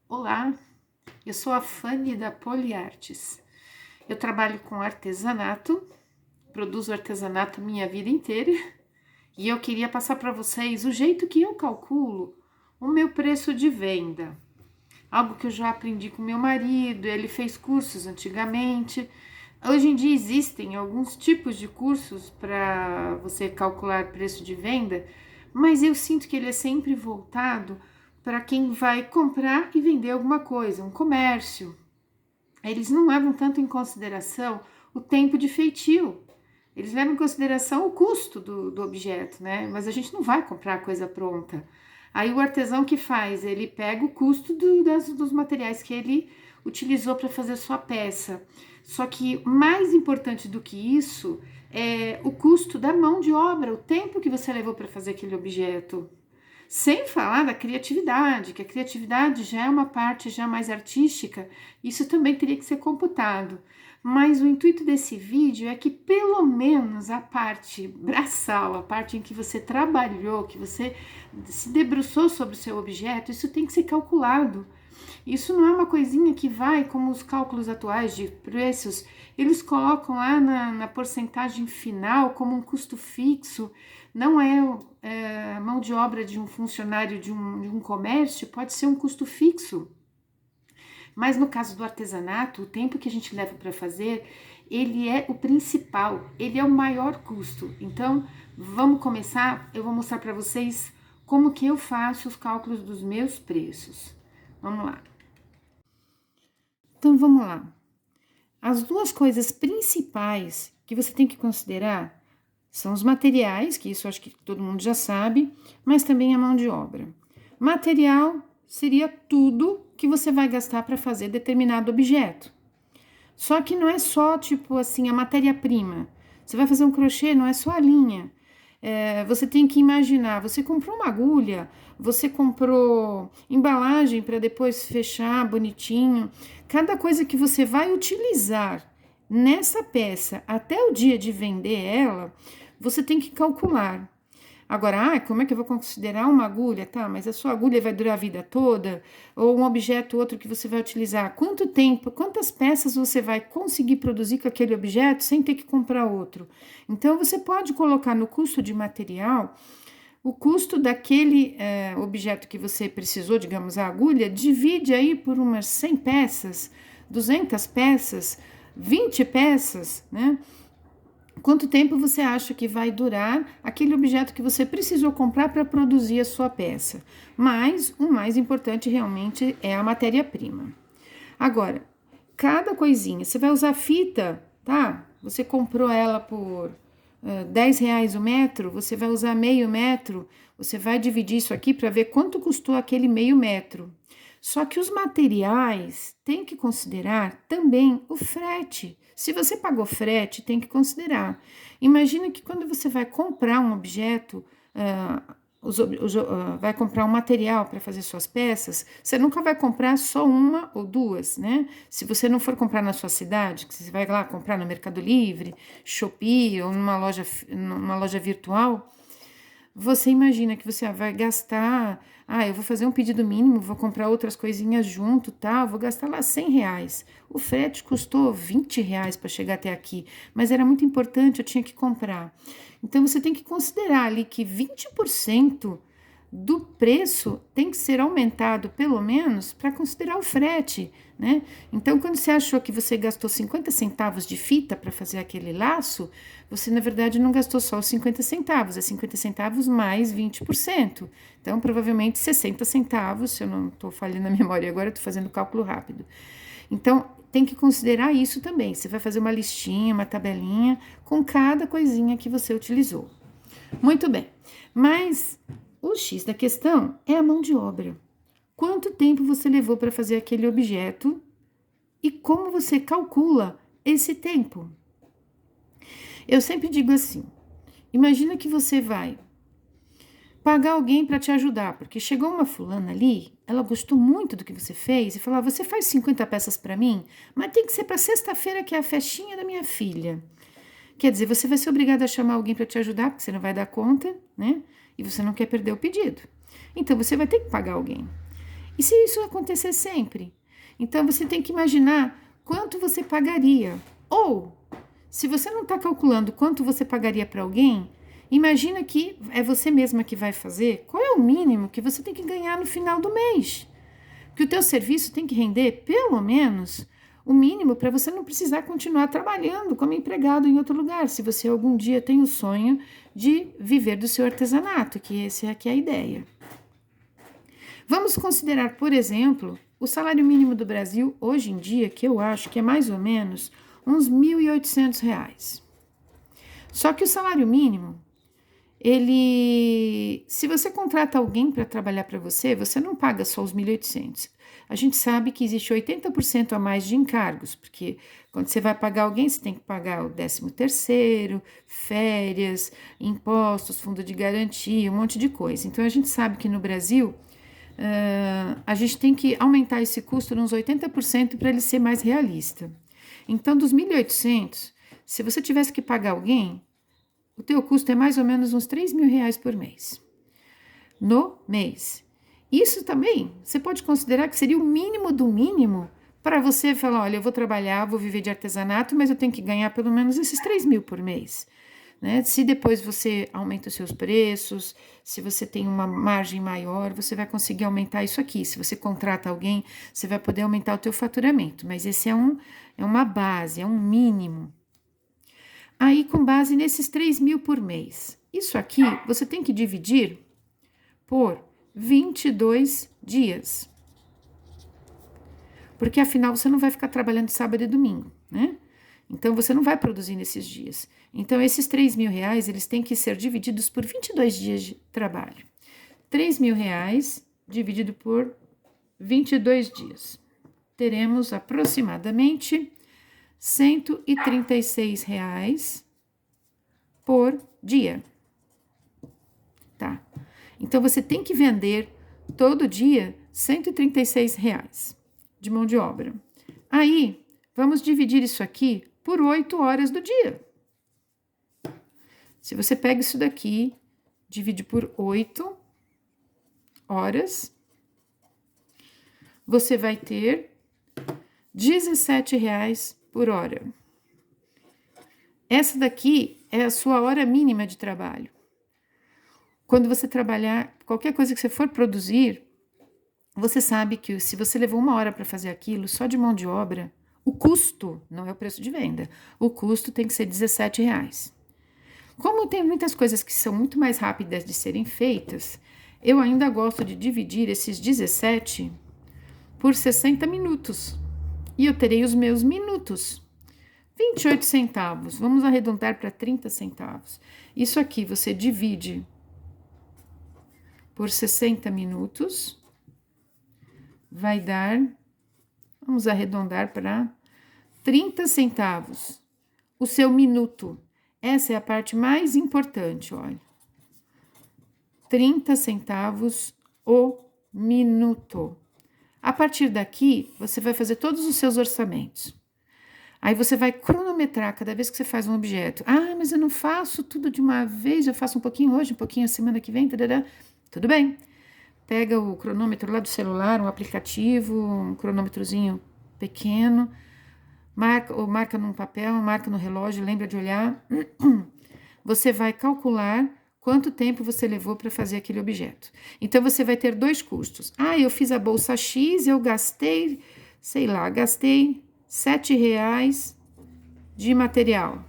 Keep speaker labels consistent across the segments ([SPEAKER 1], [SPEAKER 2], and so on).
[SPEAKER 1] Olá, eu sou a Fanny da Poliartes. Eu trabalho com artesanato, produzo artesanato minha vida inteira e eu queria passar para vocês o jeito que eu calculo o meu preço de venda. Algo que eu já aprendi com meu marido, ele fez cursos antigamente. Hoje em dia existem alguns tipos de cursos para você calcular preço de venda, mas eu sinto que ele é sempre voltado para quem vai comprar e vender alguma coisa, um comércio. Eles não levam tanto em consideração o tempo de feitio. Eles levam em consideração o custo do objeto, né? Mas a gente não vai comprar a coisa pronta. Aí o artesão que faz, ele pega o custo dos materiais que ele utilizou para fazer sua peça. Só que mais importante do que isso é o custo da mão de obra, o tempo que você levou para fazer aquele objeto. Sem falar da criatividade, que a criatividade já é uma parte já mais artística, isso também teria que ser computado. Mas o intuito desse vídeo é que pelo menos a parte braçal, a parte em que você trabalhou, que você se debruçou sobre o seu objeto, isso tem que ser calculado. Isso não é uma coisinha que vai, como os cálculos atuais de preços, eles colocam lá na porcentagem final como um custo fixo. Não é mão de obra de um funcionário de um comércio, pode ser um custo fixo. Mas no caso do artesanato, o tempo que a gente leva para fazer, ele é o principal, ele é o maior custo. Então, vamos começar, eu vou mostrar para vocês como que eu faço os cálculos dos meus preços. Vamos lá. Então, vamos lá. As duas coisas principais que você tem que considerar são os materiais, que isso acho que todo mundo já sabe, mas também a mão de obra. Material seria tudo que você vai gastar para fazer determinado objeto. Só que não é só, tipo assim, a matéria-prima. Você vai fazer um crochê, não é só a linha. Você tem que imaginar, você comprou uma agulha, você comprou embalagem para depois fechar bonitinho. Cada coisa que você vai utilizar nessa peça até o dia de vender ela, você tem que calcular. Agora, como é que eu vou considerar uma agulha? Tá, mas a sua agulha vai durar a vida toda? Ou um objeto outro que você vai utilizar? Quanto tempo, quantas peças você vai conseguir produzir com aquele objeto sem ter que comprar outro? Então, você pode colocar no custo de material o custo daquele objeto que você precisou, digamos, a agulha, divide aí por umas 100 peças, 200 peças, 20 peças, né? Quanto tempo você acha que vai durar aquele objeto que você precisou comprar para produzir a sua peça? Mas o mais importante realmente é a matéria-prima. Agora, cada coisinha, você vai usar fita, tá? Você comprou ela por R$ 10 o metro, você vai usar meio metro, você vai dividir isso aqui para ver quanto custou aquele meio metro. Só que os materiais tem que considerar também o frete. Se você pagou frete, tem que considerar. Imagina que quando você vai comprar um objeto, vai comprar um material para fazer suas peças, você nunca vai comprar só uma ou duas, né? Se você não for comprar na sua cidade, que você vai lá comprar no Mercado Livre, Shopee ou numa loja virtual, você imagina que você vai gastar, eu vou fazer um pedido mínimo, vou comprar outras coisinhas junto, tá? Vou gastar lá R$ 100. O frete custou R$ 20 para chegar até aqui, mas era muito importante, eu tinha que comprar. Então, você tem que considerar ali que 20% do preço tem que ser aumentado, pelo menos, para considerar o frete, né? Então, quando você achou que você gastou 50 centavos de fita para fazer aquele laço, você, na verdade, não gastou só os 50 centavos, é 50 centavos mais 20%. Então, provavelmente 60 centavos, se eu não estou falhando a memória agora, estou fazendo cálculo rápido. Então, tem que considerar isso também. Você vai fazer uma listinha, uma tabelinha com cada coisinha que você utilizou. Muito bem, mas o X da questão é a mão de obra. Quanto tempo você levou para fazer aquele objeto e como você calcula esse tempo? Eu sempre digo assim, imagina que você vai pagar alguém para te ajudar, porque chegou uma fulana ali, ela gostou muito do que você fez e falou, você faz 50 peças para mim, mas tem que ser para sexta-feira que é a festinha da minha filha. Quer dizer, você vai ser obrigado a chamar alguém para te ajudar, porque você não vai dar conta, né? E você não quer perder o pedido. Então, você vai ter que pagar alguém. E se isso acontecer sempre? Então, você tem que imaginar quanto você pagaria. Ou, se você não está calculando quanto você pagaria para alguém, imagina que é você mesma que vai fazer. Qual é o mínimo que você tem que ganhar no final do mês? Que o teu serviço tem que render pelo menos o mínimo para você não precisar continuar trabalhando como empregado em outro lugar, se você algum dia tem o sonho de viver do seu artesanato, que essa é a ideia. Vamos considerar, por exemplo, o salário mínimo do Brasil hoje em dia, que eu acho que é mais ou menos uns R$ 1.800. Só que o salário mínimo, se você contrata alguém para trabalhar para você, você não paga só os 1.800. A gente sabe que existe 80% a mais de encargos, porque quando você vai pagar alguém, você tem que pagar o 13º, férias, impostos, fundo de garantia, um monte de coisa. Então, a gente sabe que no Brasil, a gente tem que aumentar esse custo uns 80% para ele ser mais realista. Então, dos 1.800, se você tivesse que pagar alguém, o teu custo é mais ou menos uns R$ 3.000 por mês. No mês. Isso também, você pode considerar que seria o mínimo do mínimo para você falar, olha, eu vou trabalhar, vou viver de artesanato, mas eu tenho que ganhar pelo menos esses 3.000 por mês. Né? Se depois você aumenta os seus preços, se você tem uma margem maior, você vai conseguir aumentar isso aqui. Se você contrata alguém, você vai poder aumentar o teu faturamento. Mas esse é uma base, é um mínimo. Aí, com base nesses 3.000 por mês. Isso aqui, você tem que dividir por 22 dias. Porque, afinal, você não vai ficar trabalhando sábado e domingo, né? Então, você não vai produzir nesses dias. Então, esses R$ 3.000, eles têm que ser divididos por 22 dias de trabalho. R$ 3.000 dividido por 22 dias. Teremos aproximadamente R$ 136 por dia. Tá? Então, você tem que vender todo dia R$ 136 de mão de obra. Aí, vamos dividir isso aqui por 8 horas do dia. Se você pega isso daqui, divide por 8 horas, você vai ter R$ 17 por hora. Essa daqui é a sua hora mínima de trabalho. Quando você trabalhar, qualquer coisa que você for produzir, você sabe que se você levou 1 hora para fazer aquilo, só de mão de obra, o custo não é o preço de venda. O custo tem que ser R$ 17. Como tem muitas coisas que são muito mais rápidas de serem feitas, eu ainda gosto de dividir esses 17 por 60 minutos. E eu terei os meus minutos. 28 centavos. Vamos arredondar para 30 centavos. Isso aqui você divide por 60 minutos. Vai dar, vamos arredondar para 30 centavos. O seu minuto. Essa é a parte mais importante, olha. 30 centavos o minuto. A partir daqui, você vai fazer todos os seus orçamentos. Aí você vai cronometrar cada vez que você faz um objeto. Ah, mas eu não faço tudo de uma vez, eu faço um pouquinho hoje, um pouquinho a semana que vem, tarará. Tudo bem. Pega o cronômetro lá do celular, um aplicativo, um cronômetrozinho pequeno, marca num papel, marca no relógio, lembra de olhar. Você vai calcular quanto tempo você levou para fazer aquele objeto. Então, você vai ter 2 custos. Ah, eu fiz a bolsa X, eu gastei, gastei R$ 7 de material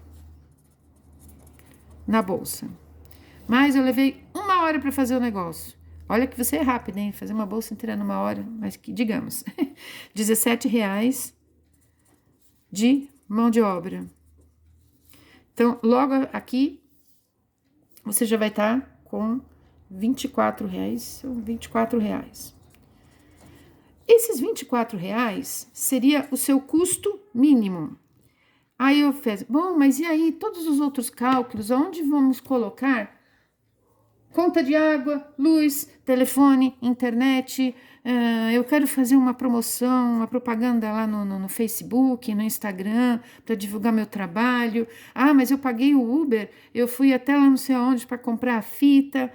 [SPEAKER 1] na bolsa. Mas eu levei 1 hora para fazer o negócio. Olha que você é rápido, hein? Fazer uma bolsa inteira numa hora, mas que, digamos, R$ 17 de mão de obra. Então, logo aqui, você já vai estar com R$ 24. Esses R$ 24 seria o seu custo mínimo. Aí eu fiz, bom, mas e aí todos os outros cálculos, onde vamos colocar? Conta de água, luz, telefone, internet, eu quero fazer uma promoção, uma propaganda lá no Facebook, no Instagram, para divulgar meu trabalho. Ah, mas eu paguei o Uber, eu fui até lá não sei aonde para comprar a fita.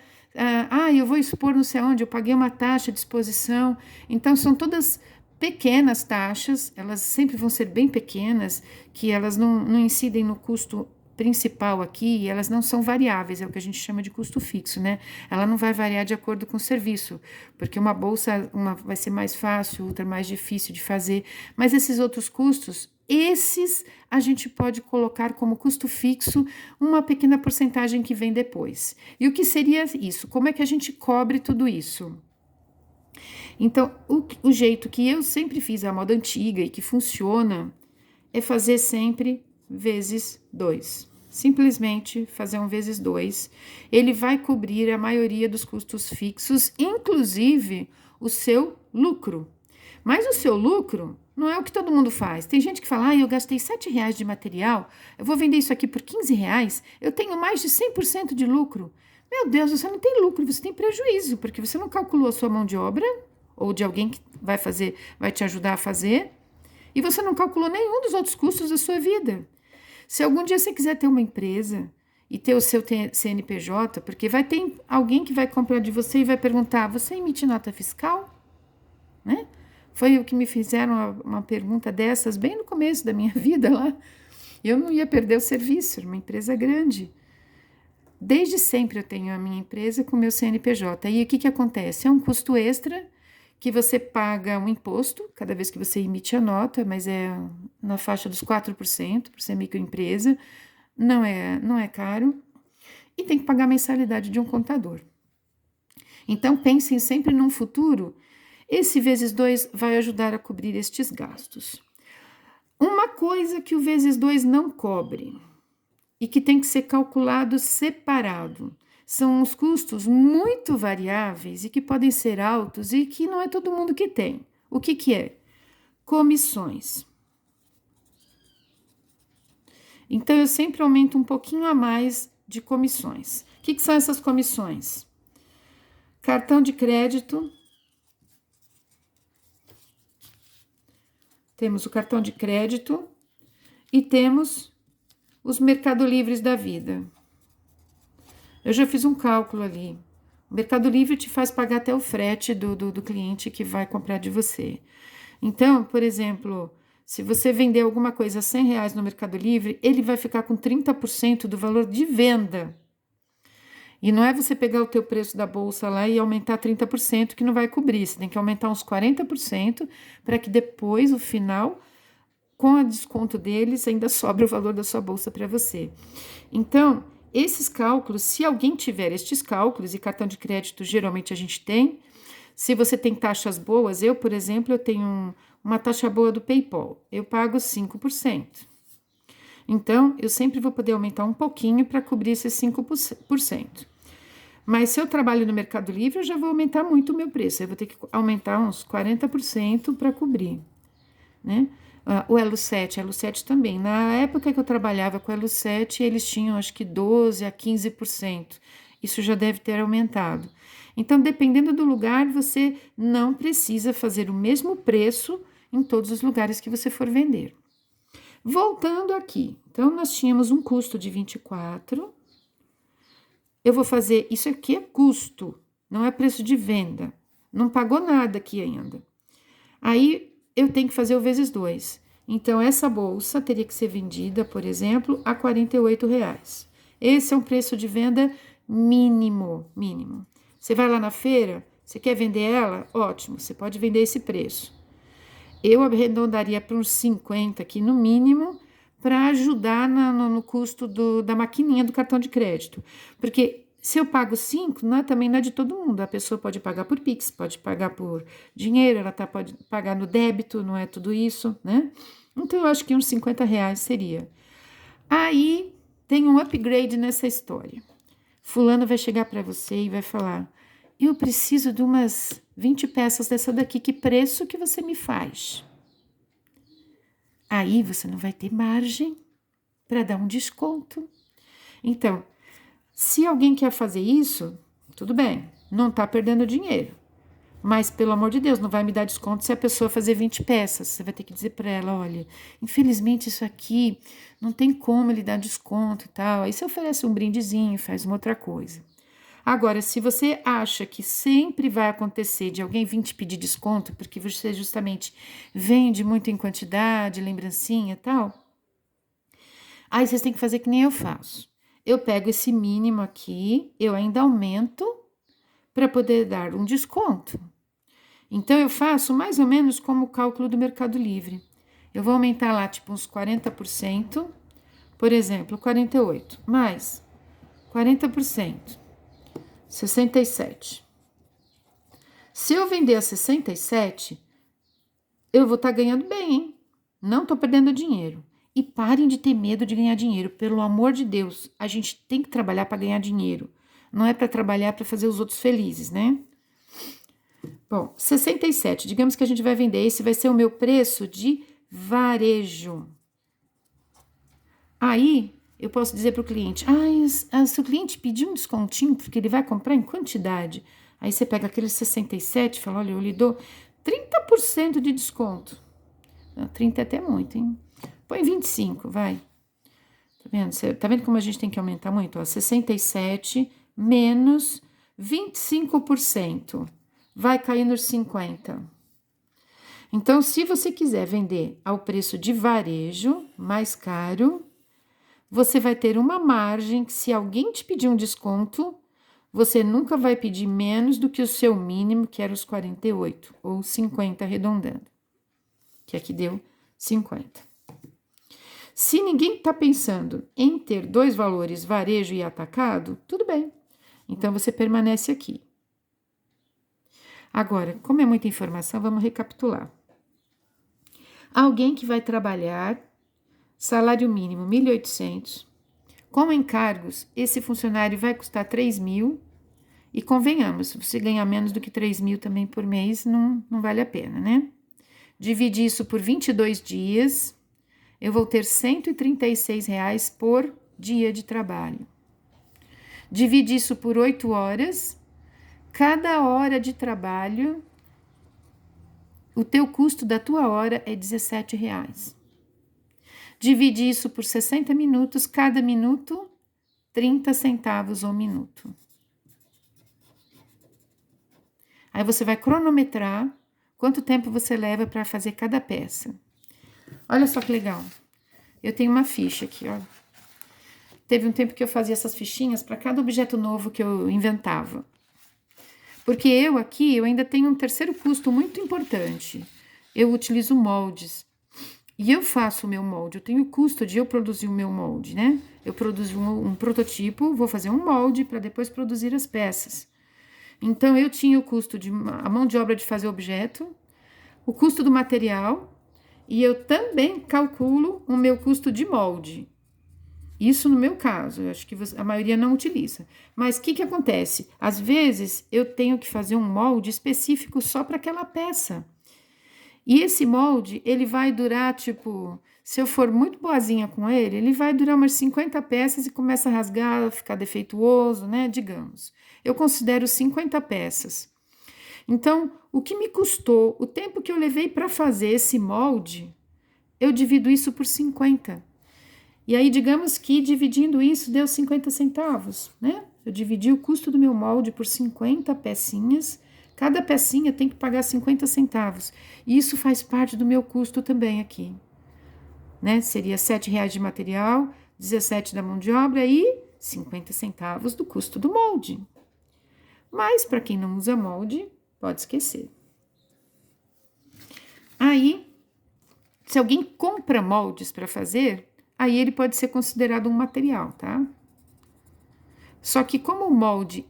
[SPEAKER 1] Eu vou expor não sei onde, eu paguei uma taxa de exposição. Então, são todas pequenas taxas, elas sempre vão ser bem pequenas, que elas não incidem no custo principal aqui, elas não são variáveis, é o que a gente chama de custo fixo, né? Ela não vai variar de acordo com o serviço, porque uma bolsa vai ser mais fácil, outra mais difícil de fazer, mas esses outros custos, esses a gente pode colocar como custo fixo uma pequena porcentagem que vem depois. E o que seria isso? Como é que a gente cobre tudo isso? Então, o jeito que eu sempre fiz a moda antiga e que funciona é fazer sempre vezes 2. Simplesmente fazer um vezes 2. Ele vai cobrir a maioria dos custos fixos, inclusive o seu lucro. Mas o seu lucro não é o que todo mundo faz. Tem gente que fala, eu gastei R$7 de material, eu vou vender isso aqui por R$15, eu tenho mais de 100% de lucro. Meu Deus, você não tem lucro, você tem prejuízo, porque você não calculou a sua mão de obra, ou de alguém que vai te ajudar a fazer, e você não calculou nenhum dos outros custos da sua vida. Se algum dia você quiser ter uma empresa e ter o seu CNPJ, porque vai ter alguém que vai comprar de você e vai perguntar, você emite nota fiscal? Né? Foi o que me fizeram uma pergunta dessas bem no começo da minha vida lá. Eu não ia perder o serviço, era uma empresa grande. Desde sempre eu tenho a minha empresa com o meu CNPJ. E o que acontece? É um custo extra que você paga um imposto cada vez que você emite a nota, mas é na faixa dos 4% por ser microempresa, não é caro, e tem que pagar a mensalidade de um contador. Então, pensem sempre num futuro, esse vezes 2 vai ajudar a cobrir estes gastos. Uma coisa que o vezes 2 não cobre e que tem que ser calculado separado são os custos muito variáveis e que podem ser altos e que não é todo mundo que tem. O que é? Comissões. Então, eu sempre aumento um pouquinho a mais de comissões. O que são essas comissões? Cartão de crédito. Temos o cartão de crédito e temos os Mercado Livres da vida. Eu já fiz um cálculo ali. O Mercado Livre te faz pagar até o frete do cliente que vai comprar de você. Então, por exemplo, se você vender alguma coisa a R$100 no Mercado Livre, ele vai ficar com 30% do valor de venda. E não é você pegar o teu preço da bolsa lá e aumentar 30% que não vai cobrir. Você tem que aumentar uns 40% para que depois, no final, com o desconto deles, ainda sobra o valor da sua bolsa para você. Então, esses cálculos, se alguém tiver estes cálculos, e cartão de crédito geralmente a gente tem, se você tem taxas boas, eu, por exemplo, eu tenho uma taxa boa do PayPal, eu pago 5%. Então, eu sempre vou poder aumentar um pouquinho para cobrir esses 5%. Mas se eu trabalho no Mercado Livre, eu já vou aumentar muito o meu preço, eu vou ter que aumentar uns 40% para cobrir, né? O Elo 7 também. Na época que eu trabalhava com o Elo 7, eles tinham acho que 12% a 15%. Isso já deve ter aumentado. Então, dependendo do lugar, você não precisa fazer o mesmo preço em todos os lugares que você for vender. Voltando aqui. Então, nós tínhamos um custo de 24. Eu vou fazer, isso aqui é custo, não é preço de venda. Não pagou nada aqui ainda. Aí, eu tenho que fazer o vezes 2. Então, essa bolsa teria que ser vendida, por exemplo, a R$48. Esse é um preço de venda mínimo. Você vai lá na feira, você quer vender ela? Ótimo, você pode vender esse preço. Eu arredondaria para uns 50 aqui no mínimo, para ajudar no custo da maquininha do cartão de crédito. Porque se eu pago 5, também não é de todo mundo. A pessoa pode pagar por Pix, pode pagar por dinheiro, pode pagar no débito, não é tudo isso, né? Então, eu acho que uns R$50 seria. Aí, tem um upgrade nessa história. Fulano vai chegar para você e vai falar, eu preciso de umas 20 peças dessa daqui, que preço que você me faz? Aí, você não vai ter margem para dar um desconto. Então, se alguém quer fazer isso, tudo bem, não está perdendo dinheiro. Mas, pelo amor de Deus, não vai me dar desconto se a pessoa fazer 20 peças. Você vai ter que dizer para ela, olha, infelizmente isso aqui não tem como ele dar desconto e tal. Aí você oferece um brindezinho, faz uma outra coisa. Agora, se você acha que sempre vai acontecer de alguém vir te pedir desconto, porque você justamente vende muito em quantidade, lembrancinha e tal, aí vocês têm que fazer que nem eu faço. Eu pego esse mínimo aqui, eu ainda aumento para poder dar um desconto. Então, eu faço mais ou menos como o cálculo do Mercado Livre. Eu vou aumentar lá, tipo, uns 40%, por exemplo, 48, mais 40%, 67. Se eu vender a 67, eu vou estar ganhando bem, hein? Não estou perdendo dinheiro. E parem de ter medo de ganhar dinheiro, pelo amor de Deus. A gente tem que trabalhar para ganhar dinheiro. Não é para trabalhar para fazer os outros felizes, né? Bom, 67, digamos que a gente vai vender, esse vai ser o meu preço de varejo. Aí, eu posso dizer para o cliente, se o cliente pedir um descontinho, porque ele vai comprar em quantidade, aí você pega aquele 67 e fala, olha, eu lhe dou 30% de desconto. Não, 30 é até muito, hein? Põe 25, vai. Tá vendo? Tá vendo como a gente tem que aumentar muito? Ó, 67 menos 25%. Vai cair nos 50. Então, se você quiser vender ao preço de varejo, mais caro, você vai ter uma margem que, se alguém te pedir um desconto, você nunca vai pedir menos do que o seu mínimo, que era os 48, ou 50 arredondando, que aqui deu 50. Se ninguém está pensando em ter dois valores, varejo e atacado, tudo bem. Então, você permanece aqui. Agora, como é muita informação, vamos recapitular. Alguém que vai trabalhar, salário mínimo 1.800, com encargos, esse funcionário vai custar 3.000, e convenhamos, se você ganhar menos do que 3.000 também por mês, não vale a pena, né? Divide isso por 22 dias, eu vou ter R$ 136 por dia de trabalho. Divide isso por 8 horas, cada hora de trabalho, o teu custo da tua hora é R$ 17. Divide isso por 60 minutos, cada minuto, 30 centavos ao minuto. Aí você vai cronometrar quanto tempo você leva para fazer cada peça. Olha só que legal. Eu tenho uma ficha aqui, ó. Teve um tempo que eu fazia essas fichinhas para cada objeto novo que eu inventava. Porque eu ainda tenho um terceiro custo muito importante. Eu utilizo moldes. E eu faço o meu molde, eu tenho o custo de eu produzir o meu molde, né? Eu produzo um prototipo, vou fazer um molde para depois produzir as peças. Então, eu tinha o custo a mão de obra de fazer o objeto, o custo do material, e eu também calculo o meu custo de molde. Isso no meu caso, eu acho que a maioria não utiliza. Mas o que acontece? Às vezes, eu tenho que fazer um molde específico só para aquela peça. E esse molde, ele vai durar, tipo, se eu for muito boazinha com ele vai durar umas 50 peças e começa a rasgar, ficar defeituoso, né? Digamos. Eu considero 50 peças. Então, o que me custou, o tempo que eu levei para fazer esse molde, eu divido isso por 50. E aí, digamos que dividindo isso deu 50 centavos, né? Eu dividi o custo do meu molde por 50 pecinhas. Cada pecinha tem que pagar 50 centavos. E isso faz parte do meu custo também aqui. Né? Seria R$ 7,00 de material, 17 da mão de obra e 50 centavos do custo do molde. Mas, para quem não usa molde, pode esquecer. Aí, se alguém compra moldes para fazer, aí ele pode ser considerado um material, tá? Só que como o molde,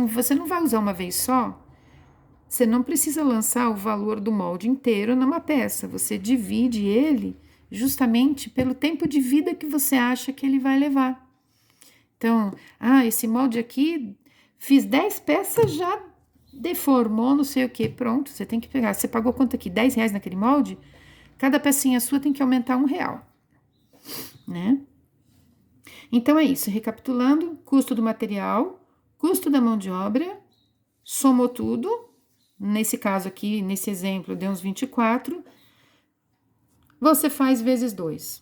[SPEAKER 1] você não vai usar uma vez só, você não precisa lançar o valor do molde inteiro numa peça. Você divide ele justamente pelo tempo de vida que você acha que ele vai levar. Então, esse molde aqui, fiz 10 peças, já deformou, não sei o que, pronto, você tem que pegar. Você pagou quanto aqui? R$ 10 naquele molde? Cada pecinha sua tem que aumentar R$ 1, né? Então, é isso. Recapitulando, custo do material, custo da mão de obra, somou tudo. Nesse caso aqui, nesse exemplo, deu uns 24. Você faz vezes 2.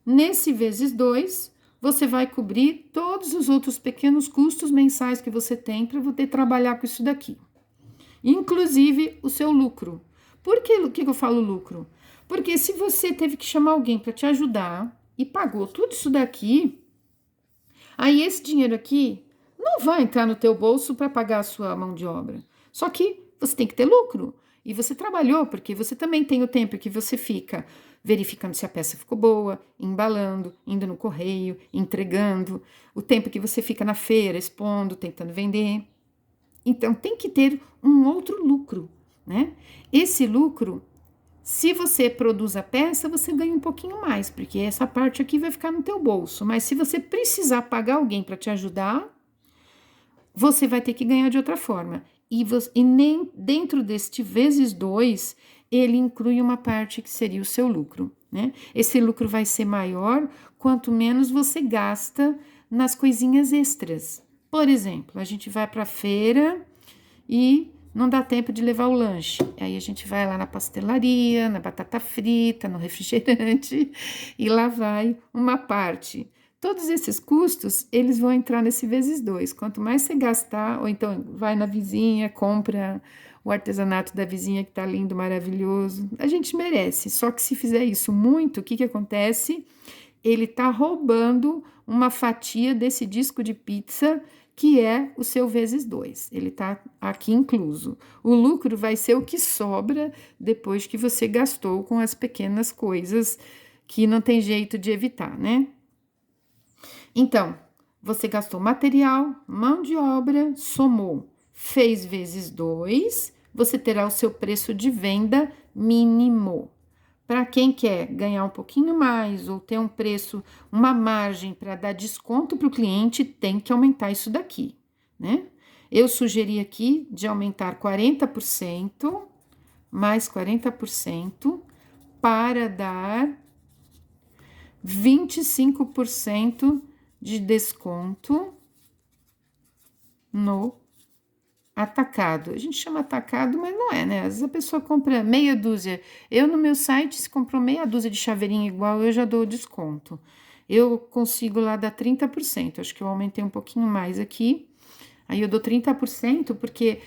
[SPEAKER 1] Nesse vezes 2, você vai cobrir todos os outros pequenos custos mensais que você tem para poder trabalhar com isso daqui. Inclusive o seu lucro. Por que eu falo lucro? Porque se você teve que chamar alguém para te ajudar e pagou tudo isso daqui, aí esse dinheiro aqui não vai entrar no teu bolso para pagar a sua mão de obra. Só que você tem que ter lucro. E você trabalhou, porque você também tem o tempo que você fica verificando se a peça ficou boa, embalando, indo no correio, entregando, o tempo que você fica na feira, expondo, tentando vender. Então, tem que ter um outro lucro, né? Esse lucro, se você produz a peça, você ganha um pouquinho mais, porque essa parte aqui vai ficar no teu bolso. Mas se você precisar pagar alguém para te ajudar, você vai ter que ganhar de outra forma. E nem dentro deste vezes 2, ele inclui uma parte que seria o seu lucro, né? Esse lucro vai ser maior quanto menos você gasta nas coisinhas extras. Por exemplo, a gente vai para a feira e não dá tempo de levar o lanche. Aí a gente vai lá na pastelaria, na batata frita, no refrigerante, e lá vai uma parte. Todos esses custos, eles vão entrar nesse vezes 2. Quanto mais você gastar, ou então vai na vizinha, compra o artesanato da vizinha que tá lindo, maravilhoso. A gente merece. Só que se fizer isso muito, o que acontece? Ele tá roubando uma fatia desse disco de pizza que é o seu vezes 2. Ele tá aqui incluso. O lucro vai ser o que sobra depois que você gastou com as pequenas coisas que não tem jeito de evitar, né? Então, você gastou material, mão de obra, somou, fez vezes 2, você terá o seu preço de venda mínimo. Para quem quer ganhar um pouquinho mais ou ter um preço, uma margem para dar desconto para o cliente, tem que aumentar isso daqui, né? Eu sugeri aqui de aumentar 40%, mais 40%, para dar 25% de desconto no atacado. A gente chama atacado, mas não é, né? Às vezes a pessoa compra meia dúzia. Eu, no meu site, se comprou meia dúzia de chaveirinho igual, eu já dou desconto. Eu consigo lá dar 30%. Acho que eu aumentei um pouquinho mais aqui. Aí eu dou 30%, porque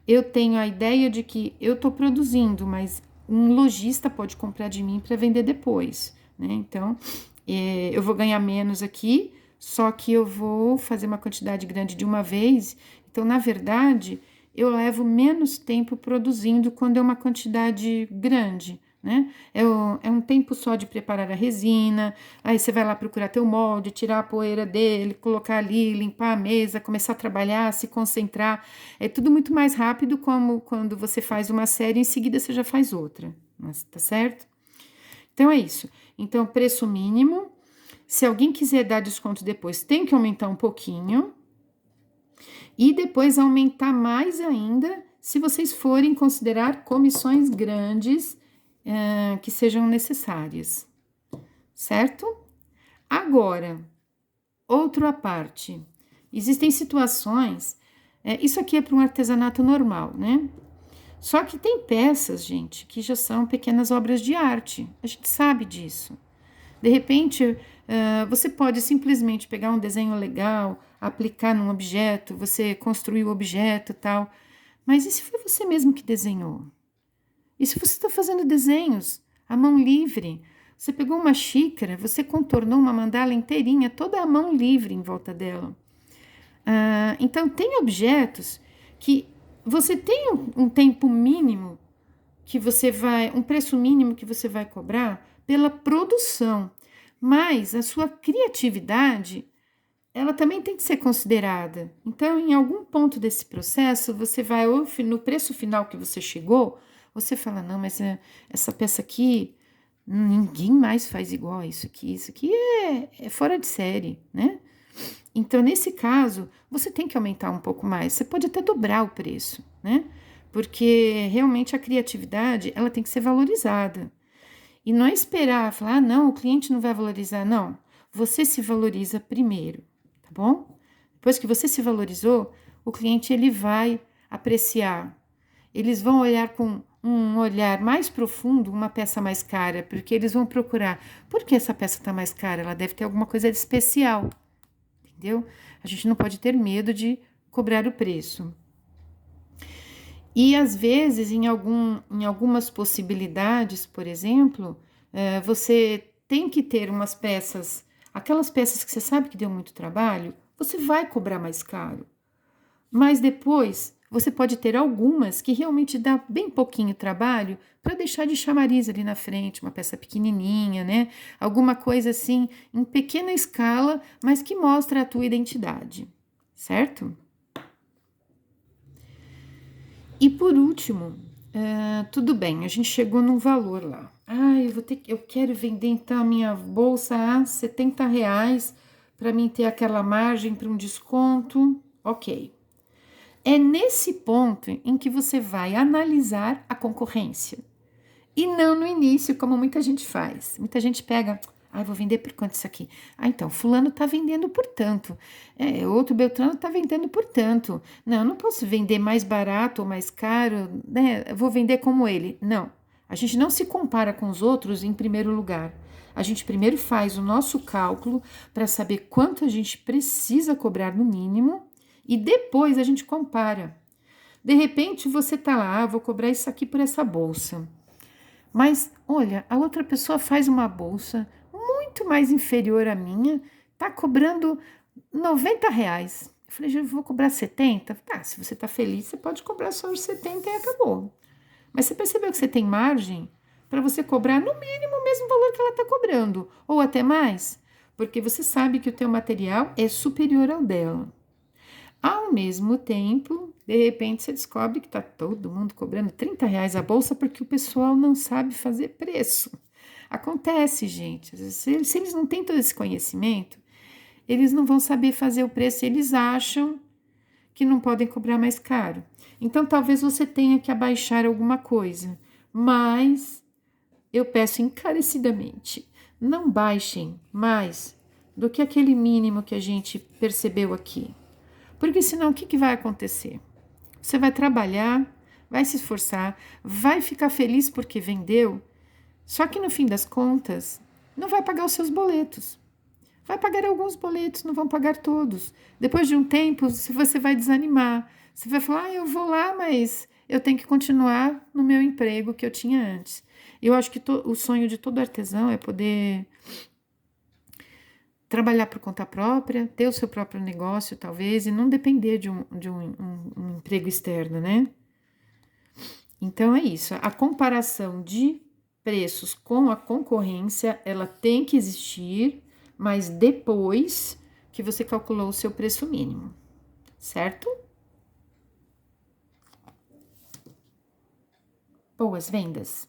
[SPEAKER 1] eu tenho a ideia de que eu tô produzindo, mas um lojista pode comprar de mim para vender depois, né? Então, eu vou ganhar menos aqui, só que eu vou fazer uma quantidade grande de uma vez. Então, na verdade, eu levo menos tempo produzindo quando é uma quantidade grande, né? É um tempo só de preparar a resina, aí você vai lá procurar teu molde, tirar a poeira dele, colocar ali, limpar a mesa, começar a trabalhar, se concentrar. É tudo muito mais rápido como quando você faz uma série, em seguida você já faz outra, tá certo? Então, é isso. Então, preço mínimo. Se alguém quiser dar desconto depois, tem que aumentar um pouquinho. E depois aumentar mais ainda, se vocês forem considerar comissões grandes que sejam necessárias. Certo? Agora, outra parte. Existem situações... isso aqui é para um artesanato normal, né? Só que tem peças, gente, que já são pequenas obras de arte. A gente sabe disso. De repente, você pode simplesmente pegar um desenho legal, aplicar num objeto, você construir o objeto e tal. Mas e se foi você mesmo que desenhou? E se você está fazendo desenhos à mão livre? Você pegou uma xícara, você contornou uma mandala inteirinha, toda a mão livre em volta dela. Então, tem objetos que você tem um tempo mínimo que você vai, um preço mínimo que você vai cobrar pela produção, mas a sua criatividade, ela também tem que ser considerada. Então, em algum ponto desse processo, você vai, ou no preço final que você chegou, você fala, não, mas essa peça aqui, ninguém mais faz igual a isso aqui é fora de série, né? Então, nesse caso, você tem que aumentar um pouco mais, você pode até dobrar o preço, né? Porque realmente a criatividade, ela tem que ser valorizada. E não é esperar, falar, não, o cliente não vai valorizar, não. Você se valoriza primeiro, tá bom? Depois que você se valorizou, o cliente, ele vai apreciar. Eles vão olhar com um olhar mais profundo, uma peça mais cara, porque eles vão procurar, por que essa peça está mais cara? Ela deve ter alguma coisa de especial, entendeu? A gente não pode ter medo de cobrar o preço. E às vezes, em algumas possibilidades, por exemplo, você tem que ter umas peças, aquelas peças que você sabe que deu muito trabalho, você vai cobrar mais caro. Mas depois você pode ter algumas que realmente dá bem pouquinho trabalho para deixar de chamariz ali na frente, uma peça pequenininha, né? Alguma coisa assim em pequena escala, mas que mostra a tua identidade, certo? E por último, tudo bem, a gente chegou num valor lá. Eu quero vender então a minha bolsa a R$ 70 para mim ter aquela margem para um desconto. Ok. É nesse ponto em que você vai analisar a concorrência. E não no início, como muita gente faz. Muita gente pega, vou vender por quanto isso aqui? Então, fulano está vendendo por tanto. Outro Beltrano está vendendo por tanto. Não, eu não posso vender mais barato ou mais caro, né? Eu vou vender como ele. Não, a gente não se compara com os outros em primeiro lugar. A gente primeiro faz o nosso cálculo para saber quanto a gente precisa cobrar no mínimo e depois a gente compara. De repente você está lá, vou cobrar isso aqui por essa bolsa. Mas, olha, a outra pessoa faz uma bolsa muito mais inferior à minha, tá cobrando R$ 90. Eu falei, já vou cobrar 70? Tá, se você tá feliz, você pode cobrar só os 70 e acabou. Mas você percebeu que você tem margem para você cobrar no mínimo o mesmo valor que ela tá cobrando, ou até mais, porque você sabe que o teu material é superior ao dela. Ao mesmo tempo, de repente você descobre que tá todo mundo cobrando R$ 30 a bolsa porque o pessoal não sabe fazer preço. Acontece, gente. Se eles não têm todo esse conhecimento, eles não vão saber fazer o preço, eles acham que não podem cobrar mais caro. Então, talvez você tenha que abaixar alguma coisa, mas eu peço encarecidamente, não baixem mais do que aquele mínimo que a gente percebeu aqui. Porque senão o que vai acontecer? Você vai trabalhar, vai se esforçar, vai ficar feliz porque vendeu, só que no fim das contas não vai pagar os seus boletos. Vai pagar alguns boletos, não vão pagar todos. Depois de um tempo, você vai desanimar. Você vai falar, eu vou lá, mas eu tenho que continuar no meu emprego que eu tinha antes. Eu acho que o sonho de todo artesão é poder trabalhar por conta própria, ter o seu próprio negócio, talvez, e não depender de um emprego externo, né? Então, é isso. A comparação de preços com a concorrência, ela tem que existir, mas depois que você calculou o seu preço mínimo, certo? Boas vendas!